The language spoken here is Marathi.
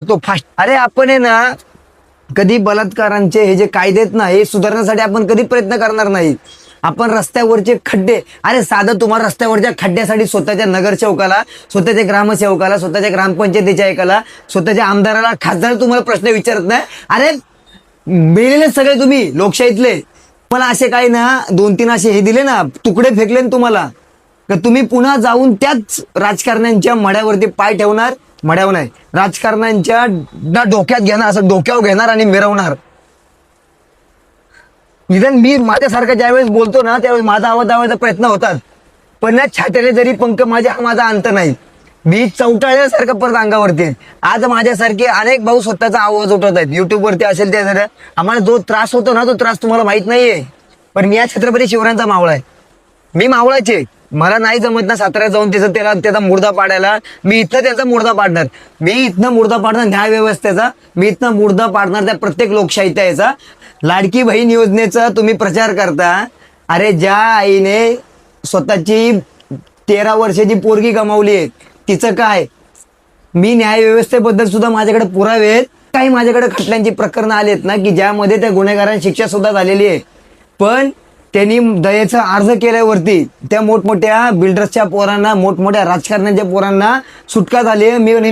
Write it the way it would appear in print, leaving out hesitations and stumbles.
तो फास्ट. अरे आपण आहे ना कधी बलात्कारांचे हे जे कायदे आहेत ना हे सुधारण्यासाठी आपण कधी प्रयत्न करणार नाही. आपण रस्त्यावरचे खड्डे, अरे साधं तुम्हाला रस्त्यावरच्या खड्ड्यासाठी स्वतःच्या नगरसेवकाला, स्वतःच्या ग्रामसेवकाला, स्वतःच्या ग्रामपंचायतीच्या एकाला, स्वतःच्या आमदाराला, खासदार तुम्हाला प्रश्न विचारत नाही. अरे मेलेले सगळे तुम्ही लोकशाहीतले. मला असे काही ना 2-3 असे हे दिले ना तुकडे फेकले ना तुम्हाला, तर तुम्ही पुन्हा जाऊन त्याच राजकारण्यांच्या मड्यावरती पाय ठेवणार. मड्यावर नाही, राजकारण्यांच्या ना डोक्यात घेणार, असं डोक्यावर घेणार आणि मिरवणार. निदान मी माझ्यासारखा ज्यावेळेस बोलतो ना त्यावेळेस माझा आवाज दाबायचा प्रयत्न होतात, पण ना छाट्याने जरी पंख माझ्या हा माझा अंत नाही. मी चौटाळ्यासारखं परत अंगावरती आहे. आज माझ्यासारखे अनेक भाऊ स्वतःचा आवाज उठवत आहेत युट्यूबवरती असेल ते जरा. आम्हाला जो त्रास होतो ना तो त्रास तुम्हाला माहित नाहीये, पण मी या छत्रपती शिवरायांचा मावळा आहे. मी मावळाचे, मला नाही जमत ना साताऱ्यात जाऊन त्याचा मुर्दा पाडायला. मी इथनं त्याचा मुर्दा पाडणार, मी इथनं मुर्दा पाडणार न्याय व्यवस्थेचा, मी इथनं मुर्दा पाडणार त्या प्रत्येक लोकशाहीचा याचा. लाडकी बहीण योजनेचा तुम्ही प्रचार करता. अरे ज्या आईने स्वतःची 13 वर्षाची पोरगी गमावली आहे तिचं काय? मी न्याय व्यवस्थेबद्दल सुद्धा माझ्याकडे पुरावे आहेत. काही माझ्याकडे खटल्यांची प्रकरणं आलेत ना की ज्यामध्ये त्या गुन्हेगारांना शिक्षा सुद्धा झालेली आहे, पण त्यांनी दयेचा अर्ज केल्यावरती त्या मोठमोठ्या बिल्डर्सच्या पोरांना, मोठमोठ्या राजकारण्यांच्या पोरांना सुटका झाली आहे. मी